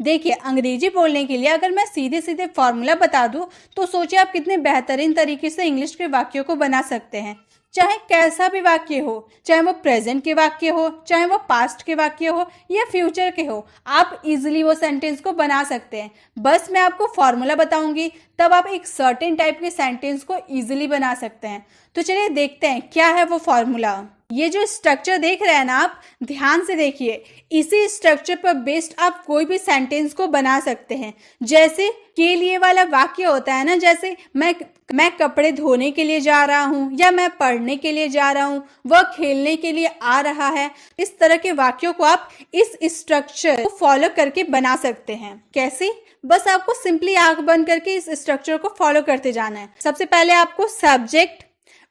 देखिए, अंग्रेजी बोलने के लिए अगर मैं सीधे सीधे फॉर्मूला बता दूं तो सोचिए आप कितने बेहतरीन तरीके से इंग्लिश के वाक्यों को बना सकते हैं। चाहे कैसा भी वाक्य हो, चाहे वो प्रेजेंट के वाक्य हो, चाहे वो पास्ट के वाक्य हो या फ्यूचर के हो, आप इजीली वो सेंटेंस को बना सकते हैं। बस मैं आपको फॉर्मूला बताऊंगी, तब आप एक सर्टेन टाइप के सेंटेंस को इजीली बना सकते हैं। तो चलिए देखते हैं क्या है वो फॉर्मूला। ये जो स्ट्रक्चर देख रहे हैं ना, आप ध्यान से देखिए। इसी स्ट्रक्चर पर बेस्ड आप कोई भी सेंटेंस को बना सकते हैं। जैसे के लिए वाला वाक्य होता है ना, जैसे मैं कपड़े धोने के लिए जा रहा हूँ, या मैं पढ़ने के लिए जा रहा हूँ, वह खेलने के लिए आ रहा है। इस तरह के वाक्यों को आप इस स्ट्रक्चर को फॉलो करके बना सकते हैं। कैसे? बस आपको सिंपली आंख बंद करके इस स्ट्रक्चर को फॉलो करते जाना है। सबसे पहले आपको सब्जेक्ट,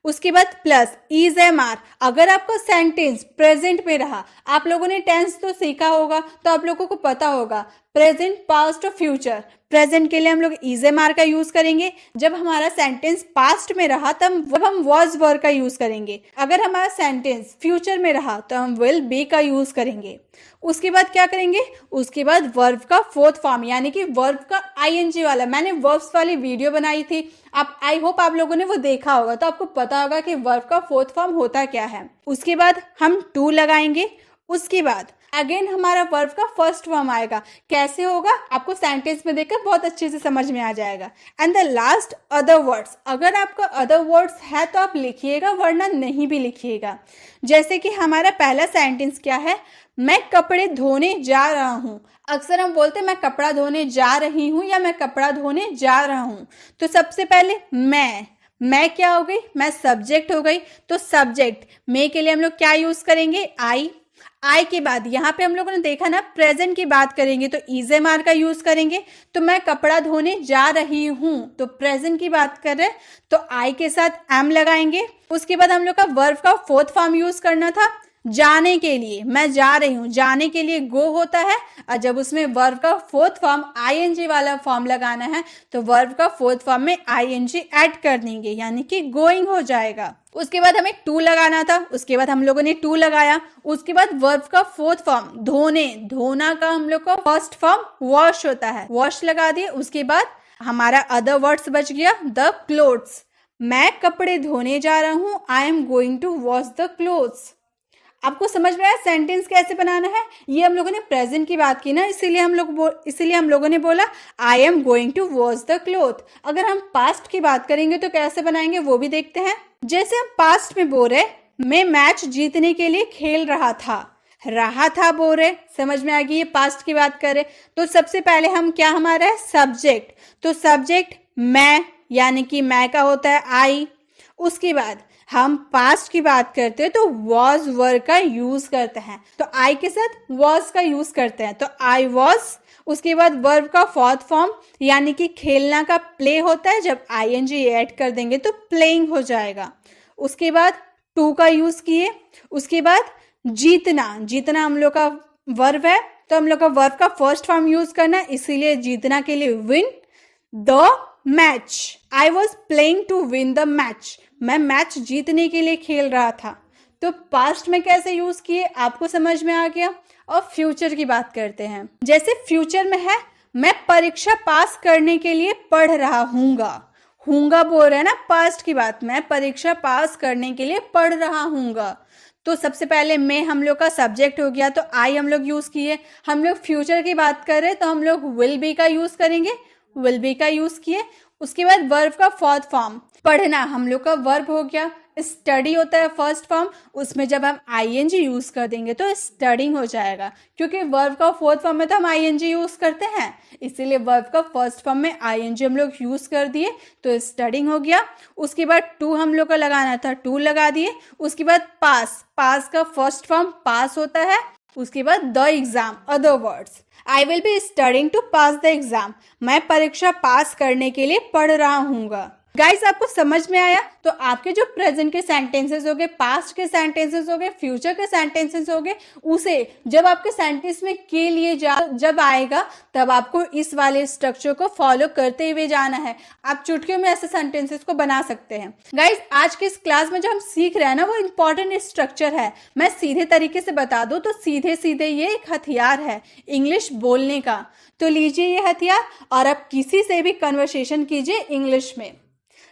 उसके बाद प्लस इज एम आर। अगर आपका सेंटेंस प्रेजेंट में रहा, आप लोगों ने टेंस तो सीखा होगा, तो आप लोगों को पता होगा प्रेजेंट, पास्ट और फ्यूचर। प्रेजेंट के लिए हम लोग इज एम आर का यूज करेंगे। जब हमारा सेंटेंस पास्ट में रहा तब हम वॉज वर्ब का यूज करेंगे। अगर हमारा सेंटेंस फ्यूचर में रहा तो हम विल बी का यूज करेंगे। उसके बाद क्या करेंगे? उसके बाद वर्ब का फोर्थ फॉर्म, यानी कि वर्ब का आईएनजी वाला। मैंने वर्ब्स वाली वीडियो बनाई थी, आप आई होप आप लोगों ने वो देखा होगा, तो आपको पता होगा कि वर्ब का फोर्थ फॉर्म होता क्या है। उसके बाद हम टू लगाएंगे। उसके बाद अगेन हमारा वर्ब का फर्स्ट फॉर्म आएगा। कैसे होगा आपको सेंटेंस में देखकर बहुत अच्छे से समझ में आ जाएगा। And the last other words. अगर आपका अदर वर्ड्स है तो आप लिखिएगा, वरना नहीं भी लिखिएगा। जैसे कि हमारा पहला सेंटेंस क्या है? मैं कपड़े धोने जा रहा हूँ। अक्सर हम बोलते हैं मैं कपड़ा धोने जा रही हूँ या मैं कपड़ा धोने जा रहा हूँ। तो सबसे पहले मैं क्या हो गई? मैं सब्जेक्ट हो गई। तो सब्जेक्ट मैं के लिए हम लोग क्या यूज करेंगे? आई के बाद यहाँ पे हम लोगों ने देखा ना, प्रेजेंट की बात करेंगे तो इज एम आर का यूज करेंगे। तो मैं कपड़ा धोने जा रही हूँ, तो प्रेजेंट की बात कर रहे हैं तो आई के साथ एम लगाएंगे। उसके बाद हम लोग का वर्ब का फोर्थ फॉर्म यूज करना था। जाने के लिए, मैं जा रही हूँ, जाने के लिए गो होता है, और जब उसमें वर्ब का फोर्थ फॉर्म आईएनजी वाला फॉर्म लगाना है तो वर्ब का फोर्थ फॉर्म में आईएनजी ऐड कर देंगे, यानी कि गोइंग हो जाएगा। उसके बाद हमें टू लगाना था, उसके बाद हम लोगों ने टू लगाया। उसके बाद वर्ब का फोर्थ फॉर्म धोना का हम लोग का फर्स्ट फॉर्म वॉश होता है, वॉश लगा दिए। उसके बाद हमारा अदर वर्ड्स बच गया द क्लोथ्स। मैं कपड़े धोने जा रहा हूँ, I am going to wash the clothes. आपको समझ में आया सेंटेंस कैसे बनाना है? ये हम लोगों ने प्रेजेंट की बात की ना, इसीलिए हम लोगों ने बोला I am going to wash the cloth. अगर हम पास्ट की बात करेंगे तो कैसे बनाएंगे वो भी देखते हैं। जैसे हम पास्ट में बोल रहे, मैं मैच जीतने के लिए खेल रहा था बोल रहे, समझ में आ गई? ये पास्ट की बात करें तो सबसे पहले हम क्या, हमारा है सब्जेक्ट। तो सब्जेक्ट मैं, यानी कि मैं का होता है आई। उसके बाद हम पास्ट की बात करते हैं तो वॉज वर्ब का यूज करते हैं, तो आई के साथ वॉज का यूज करते हैं, तो आई वॉज। उसके बाद वर्ब का फोर्थ फॉर्म, यानी कि खेलना का प्ले होता है, जब आईएनजी ऐड कर देंगे तो प्लेइंग हो जाएगा। उसके बाद टू का यूज किए। उसके बाद जीतना हम लोग का वर्ब है, तो हम लोग का वर्ब का फर्स्ट फॉर्म यूज करना, इसीलिए जीतना के लिए win the match. I was playing to win the match. मैं मैच जीतने के लिए खेल रहा था। तो पास्ट में कैसे यूज किए आपको समझ में आ गया। और फ्यूचर की बात करते हैं। जैसे फ्यूचर में है, मैं परीक्षा पास करने के लिए पढ़ रहा हूँगा बोल रहे हैं ना, पास्ट की बात। मैं परीक्षा पास करने के लिए पढ़ रहा हूँगा। तो सबसे पहले मैं हम लोग का सब्जेक्ट हो गया, तो आई हम लोग यूज किए। हम लोग फ्यूचर की बात कर रहे तो हम लोग विल बी का यूज करेंगे, विल बी का यूज किए। उसके बाद वर्ब का फोर्थ फॉर्म पढ़ना हम लोग का वर्ब हो गया। स्टडी होता है फर्स्ट फॉर्म, उसमें जब हम आईएनजी यूज कर देंगे तो स्टडिंग हो जाएगा, क्योंकि वर्ब का फोर्थ फॉर्म में तो हम आईएनजी यूज करते हैं, इसीलिए वर्ब का फर्स्ट फॉर्म में आईएनजी हम लोग यूज कर दिए तो स्टडिंग हो गया। उसके बाद टू हम लोग का लगाना था, टू लगा दिए। उसके बाद पास का फर्स्ट फॉर्म पास होता है। उसके बाद the exam, other words, I will be studying to pass the exam. मैं परीक्षा पास करने के लिए पढ़ रहा हूँगा। गाइस आपको समझ में आया? तो आपके जो प्रेजेंट के सेंटेंसेस हो गए, पास्ट के सेंटेंसेस हो गए, फ्यूचर के सेंटेंसेस हो गए, उसे जब आपके सेंटेंस में के लिए जब आएगा तब आपको इस वाले स्ट्रक्चर को फॉलो करते हुए जाना है। आप चुटकियों में ऐसे सेंटेंसेस को बना सकते हैं। गाइस आज के इस क्लास में जो हम सीख रहे हैं ना, वो इंपॉर्टेंट स्ट्रक्चर है। मैं सीधे तरीके से बता दूं तो सीधे सीधे ये एक हथियार है इंग्लिश बोलने का। तो लीजिए ये हथियार और आप किसी से भी कन्वर्सेशन कीजिए इंग्लिश में।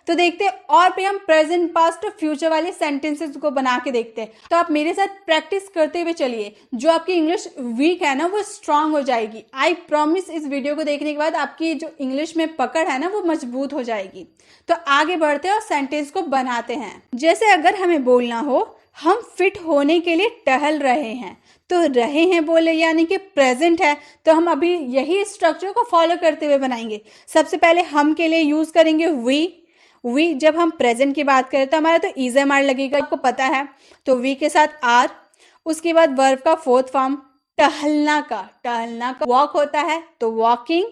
तो देखते हैं और भी हम प्रेजेंट, पास्ट और फ्यूचर वाले सेंटेंसेस को बना के देखते हैं। तो आप मेरे साथ प्रैक्टिस करते हुए चलिए। जो आपकी इंग्लिश वीक है ना, वो स्ट्रांग हो जाएगी। आई प्रॉमिस इस वीडियो को देखने के बाद आपकी जो इंग्लिश में पकड़ है ना, वो मजबूत हो जाएगी। तो आगे बढ़ते हैं और सेंटेंस को बनाते हैं। जैसे अगर हमें बोलना हो हम फिट होने के लिए टहल रहे हैं, तो रहे हैं बोले यानी कि प्रेजेंट है, तो हम अभी यही स्ट्रक्चर को फॉलो करते हुए बनाएंगे। सबसे पहले हम के लिए यूज करेंगे वी। जब हम प्रेजेंट की बात करें तो हमारा तो EZMR लगेगा, आपको पता है। तो वी के साथ आर। उसके बाद वर्ब का फोर्थ फॉर्म टहलना का वॉक होता है, तो walking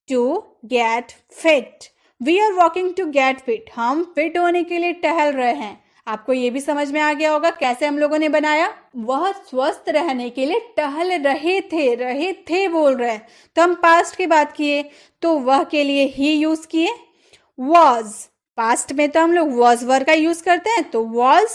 to get fit. We are walking to get fit, हम फिट होने के लिए टहल रहे हैं। आपको ये भी समझ में आ गया होगा कैसे हम लोगों ने बनाया। वह स्वस्थ रहने के लिए टहल रहे थे बोल रहे हैं। तो हम पास्ट की बात किए तो वह के लिए ही यूज किए। वॉज, पास्ट में तो हम लोग वॉज वर्ब का यूज करते हैं, तो was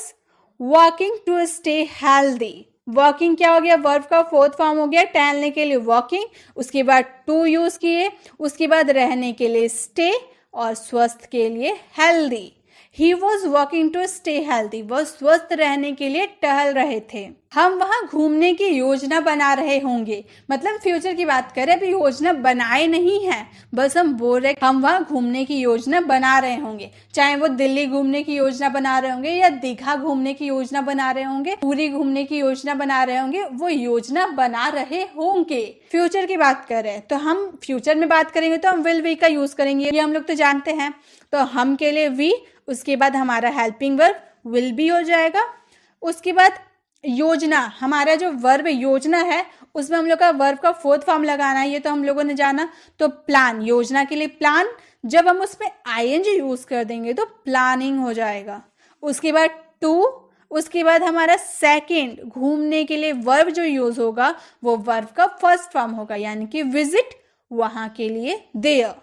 walking to stay healthy. Walking क्या हो गया, वर्ब का फोर्थ फॉर्म हो गया, टहलने के लिए वॉकिंग। उसके बाद टू यूज किए। उसके बाद रहने के लिए स्टे और स्वस्थ के लिए healthy. He was walking to stay healthy. वह स्वस्थ रहने के लिए टहल रहे थे। हम वहाँ घूमने की योजना बना रहे होंगे, मतलब फ्यूचर की बात करें, अभी योजना बनाए नहीं है, बस हम बोल रहे हम वहाँ घूमने की योजना बना रहे होंगे। चाहे वो दिल्ली घूमने की योजना बना रहे होंगे या दीघा घूमने की योजना बना रहे होंगे, पूरी घूमने की योजना बना रहे होंगे, वो योजना बना रहे होंगे। फ्यूचर की बात कर रहे हैं तो हम फ्यूचर में बात करेंगे तो हम विल बी का यूज करेंगे, ये हम लोग तो जानते हैं। तो हम के लिए वी, उसके बाद हमारा हेल्पिंग वर्ब विल बी हो जाएगा। उसके बाद योजना, हमारा जो वर्ब योजना है उसमें हम लोग का वर्ब का फोर्थ फॉर्म लगाना है, ये तो हम लोगों ने जाना। तो प्लान, योजना के लिए प्लान, जब हम उसमें ING यूज कर देंगे तो प्लानिंग हो जाएगा। उसके बाद टू, उसके बाद हमारा सेकंड, घूमने के लिए वर्ब जो यूज होगा वो वर्ब का फर्स्ट फॉर्म होगा, यानी कि विजिट, वहां के लिए there.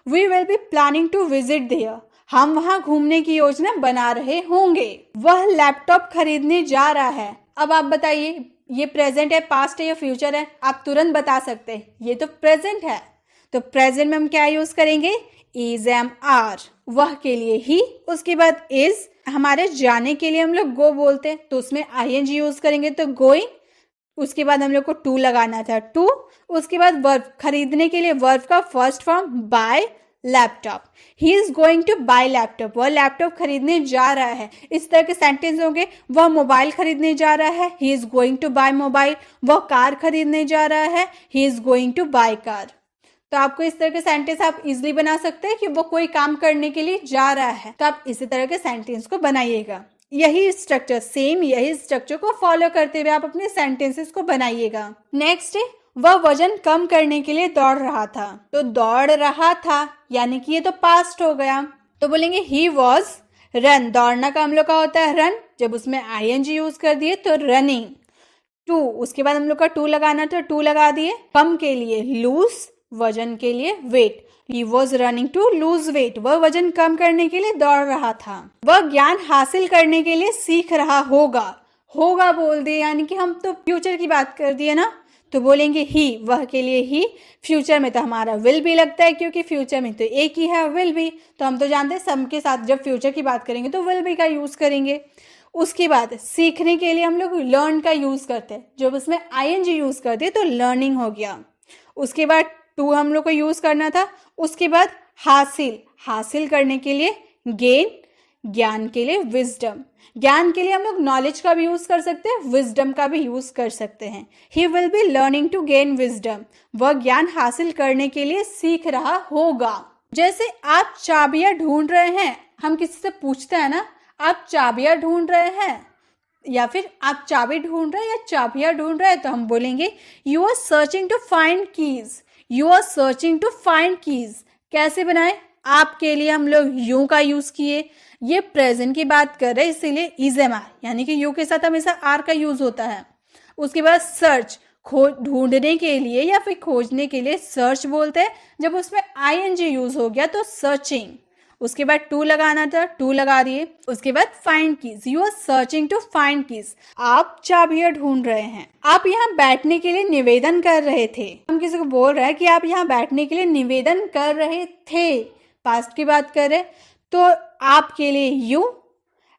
We will be planning to visit there, हम वहां घूमने की योजना बना रहे होंगे। वह लैपटॉप खरीदने जा रहा है। अब आप बताइए ये प्रेजेंट है, पास्ट है या फ्यूचर है? आप तुरंत बता सकते हैं ये तो प्रेजेंट है। तो प्रेजेंट में हम क्या यूज करेंगे, EZMR, वह के लिए ही। उसके बाद इज, हमारे जाने के लिए हम लोग गो बोलते हैं तो उसमें ING यूज करेंगे तो गोइंग। उसके बाद हम लोग को टू लगाना था, टू। उसके बाद वर्ब, खरीदने के लिए वर्ब का first form buy laptop, he is going to buy laptop, वह लैपटॉप खरीदने जा रहा है। इस तरह के सेंटेंस होंगे। वह मोबाइल खरीदने जा रहा है, he is going to buy mobile. वह कार खरीदने जा रहा है, he is going to buy car. तो आपको इस तरह के सेंटेंस आप इजिली बना सकते हैं कि वो कोई काम करने के लिए जा रहा है, तो आप इसी तरह के सेंटेंस को बनाइएगा। यही स्ट्रक्चर, सेम यही स्ट्रक्चर को फॉलो करते हुए आप अपने सेंटेंसेस को बनाइएगा। नेक्स्ट है, वह वजन कम करने के लिए दौड़ रहा था। तो दौड़ रहा था यानी कि ये तो पास्ट हो गया, तो बोलेंगे ही वॉज रन। दौड़ना का हम लोग का होता है रन, जब उसमें ING यूज कर दिए तो रनिंग। टू, उसके बाद हम लोग का टू लगाना तो टू लगा दिए। कम के लिए लूज, वजन के लिए weight. He was running to lose weight, वह वजन कम करने के लिए दौड़ रहा था। वह ज्ञान हासिल करने के लिए सीख रहा होगा। होगा बोल दिए यानी कि हम तो फ्यूचर की बात कर दिए ना, तो बोलेंगे ही, वह के लिए ही। फ्यूचर में तो हमारा विल भी लगता है क्योंकि फ्यूचर में तो एक ही है विल भी, तो हम तो जानते हैं सब के साथ जब फ्यूचर की बात करेंगे तो विल बी का यूज करेंगे। उसके बाद सीखने के लिए हम लोग लर्न का यूज करते हैं, जब उसमें ING यूज करते तो लर्निंग हो गया। उसके बाद टू हम लोग को यूज करना था। उसके बाद हासिल, हासिल करने के लिए गेन, ज्ञान के लिए विजडम। ज्ञान के लिए हम लोग नॉलेज का भी यूज कर सकते हैं, विजडम का भी यूज कर सकते हैं। He will be learning to gain wisdom, वह ज्ञान हासिल करने के लिए सीख रहा होगा। जैसे आप चाबियां ढूंढ रहे हैं, हम किसी से पूछते हैं ना, आप चाबियां ढूंढ रहे हैं, या फिर आप चाबी ढूंढ रहे हैं या चाबियां ढूंढ रहे हैं, तो हम बोलेंगे you are searching to find keys. You are searching to find keys कैसे बनाए, आपके लिए हम लोग यू का यूज किए। ये प्रेजेंट की बात कर रहे हैं इसीलिए इज एम आई, यानी कि यू के साथ हमेशा आर का यूज होता है। उसके बाद सर्च, ढूंढने के लिए या फिर खोजने के लिए सर्च बोलते हैं। जब उसमें आईएनजी यूज हो गया तो सर्चिंग। उसके बाद टू लगाना था, टू लगा दिए। उसके बाद find keys, you are searching to find keys, आप चाबियां ढूंढ रहे हैं। आप यहाँ बैठने के लिए निवेदन कर रहे थे, हम किसी को बोल रहे हैं कि आप यहाँ बैठने के लिए निवेदन कर रहे थे, पास्ट की बात कर रहे, तो आपके लिए यू,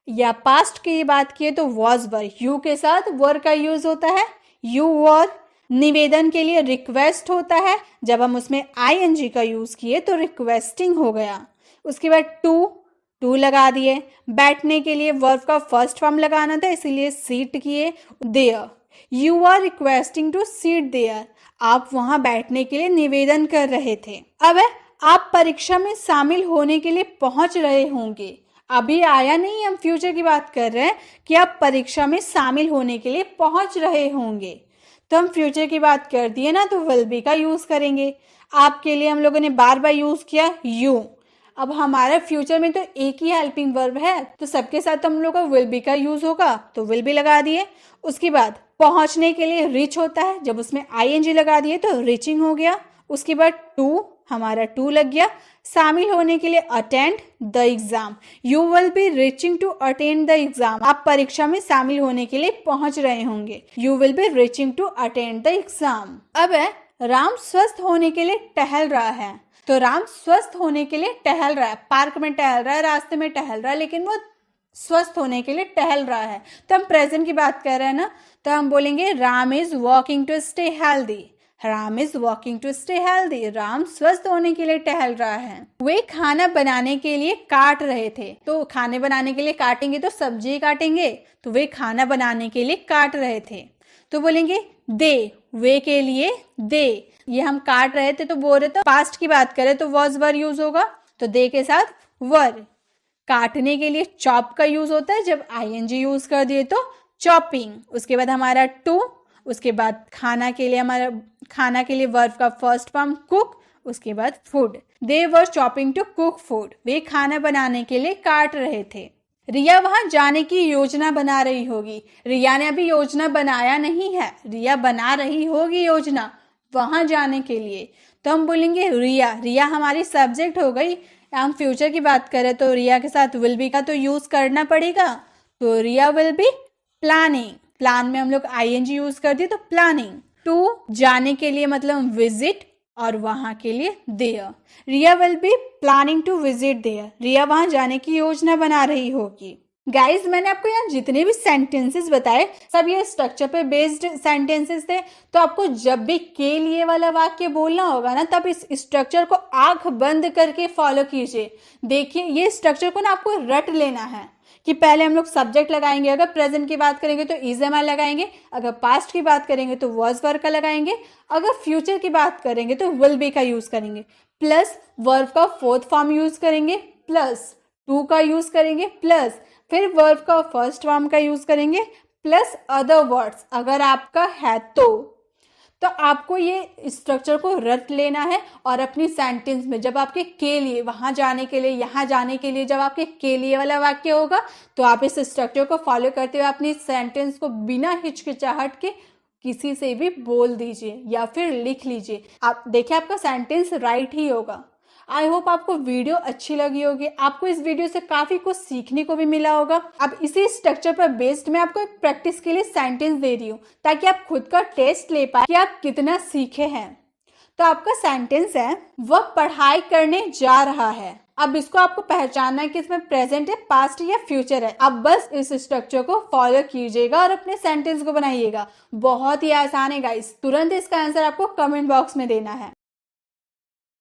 या पास्ट की बात किए तो वॉज वर, यू के साथ वर का यूज होता है, यू वर। निवेदन के लिए रिक्वेस्ट होता है, जब हम उसमें आईएनजी का यूज किए तो रिक्वेस्टिंग हो गया। उसके बाद टू लगा दिए। बैठने के लिए वर्ब का फर्स्ट फॉर्म लगाना था इसीलिए सीट किए। There, you are requesting to seat there, आप वहां बैठने के लिए निवेदन कर रहे थे। अब आप परीक्षा में शामिल होने के लिए पहुंच रहे होंगे, अभी आया नहीं, हम फ्यूचर की बात कर रहे हैं कि आप परीक्षा में शामिल होने के लिए पहुंच रहे होंगे, तो हम फ्यूचर की बात कर दिए ना, तो विल बी का यूज करेंगे। आपके लिए हम लोगों ने बार बार यूज किया यू। अब हमारा फ्यूचर में तो एक ही हेल्पिंग वर्ब है, तो सबके साथ तो हम लोग का विल बी का यूज होगा, तो विल बी लगा दिए। उसके बाद पहुंचने के लिए रिच होता है, जब उसमें आईएनजी लगा दिए तो रिचिंग हो गया। उसके बाद टू, हमारा टू लग गया। शामिल होने के लिए attend the exam, you will be reaching to attend the exam, आप परीक्षा में शामिल होने के लिए पहुंच रहे होंगे, you will be reaching to attend the exam. अब राम स्वस्थ होने के लिए टहल रहा है, तो राम स्वस्थ होने के लिए टहल रहा है, पार्क में टहल रहा है, रास्ते में टहल रहा है, लेकिन वो स्वस्थ होने के लिए टहल रहा है। तो हम प्रेजेंट की बात कर रहे हैं ना, तो हम बोलेंगे Ram is walking to stay healthy, Ram is walking to stay healthy, Ram स्वस्थ होने के लिए टहल रहा है। वे खाना बनाने के लिए काट रहे थे, तो खाने बनाने के लिए काटेंगे तो सब्जी काटेंगे, तो वे खाना बनाने के लिए काट रहे थे, तो बोलेंगे दे, वे के लिए दे। ये हम काट रहे थे तो बोल रहे, तो पास्ट की बात करें तो वॉज वर यूज होगा, तो दे के साथ वर। काटने के लिए चॉप का यूज होता है, जब आईएनजी यूज कर दिए तो चॉपिंग। उसके बाद हमारा टू, उसके बाद खाना के लिए वर्ब का फर्स्ट फॉर्म कुक, उसके बाद food. They were chopping to cook food, वे खाना बनाने के लिए काट रहे थे। रिया वहां जाने की योजना बना रही होगी, रिया ने अभी योजना बनाया नहीं है, रिया बना रही होगी योजना वहां जाने के लिए, तो हम बोलेंगे रिया। रिया हमारी सब्जेक्ट हो गई। हम फ्यूचर की बात करें तो रिया के साथ विल बी का तो यूज करना पड़ेगा, तो रिया विल बी प्लानिंग, प्लान में हम लोग आईएनजी यूज कर दिए तो प्लानिंग। टू जाने के लिए मतलब विजिट, और वहां के लिए there, Riya will be planning to visit there, Riya वहां जाने की योजना बना रही होगी। गाइज, मैंने आपको यहाँ जितने भी सेंटेंसेस बताए सब ये स्ट्रक्चर पे बेस्ड सेंटेंसेस थे, तो आपको जब भी के लिए वाला वाक्य बोलना होगा ना, तब इस स्ट्रक्चर को आंख बंद करके फॉलो कीजिए। देखिए, ये स्ट्रक्चर को ना आपको रट लेना है कि पहले हम लोग सब्जेक्ट लगाएंगे, अगर प्रेजेंट की बात करेंगे तो इज एम आई लगाएंगे, अगर पास्ट की बात करेंगे तो वॉज वर का लगाएंगे, अगर फ्यूचर की बात करेंगे तो विल बी का यूज करेंगे, प्लस वर्ब का फोर्थ फॉर्म यूज करेंगे, प्लस टू का यूज करेंगे, प्लस फिर वर्ब का फर्स्ट फॉर्म का यूज करेंगे, प्लस अदर वर्ड्स अगर आपका है तो आपको ये स्ट्रक्चर को रट लेना है। और अपनी सेंटेंस में जब आपके के लिए, वहां जाने के लिए, यहाँ जाने के लिए, जब आपके के लिए वाला वाक्य होगा तो आप इस स्ट्रक्चर को फॉलो करते हुए अपनी सेंटेंस को बिना हिचकिचाहट के किसी से भी बोल दीजिए या फिर लिख लीजिए। आप देखिए, आपका सेंटेंस राइट ही होगा। आई होप आपको वीडियो अच्छी लगी होगी, आपको इस वीडियो से काफी कुछ सीखने को भी मिला होगा। अब इसी स्ट्रक्चर पर बेस्ड मैं आपको एक प्रैक्टिस के लिए सेंटेंस दे रही हूँ ताकि आप खुद का टेस्ट ले पाए कि आप कितना सीखे हैं। तो आपका सेंटेंस है, वह पढ़ाई करने जा रहा है। अब इसको आपको पहचानना है कि इसमें प्रेजेंट है, पास्ट या फ्यूचर है। अब बस इस स्ट्रक्चर को फॉलो कीजिएगा और अपने सेंटेंस को बनाइएगा। बहुत ही आसान है गाइस, तुरंत इसका आंसर आपको कमेंट बॉक्स में देना है।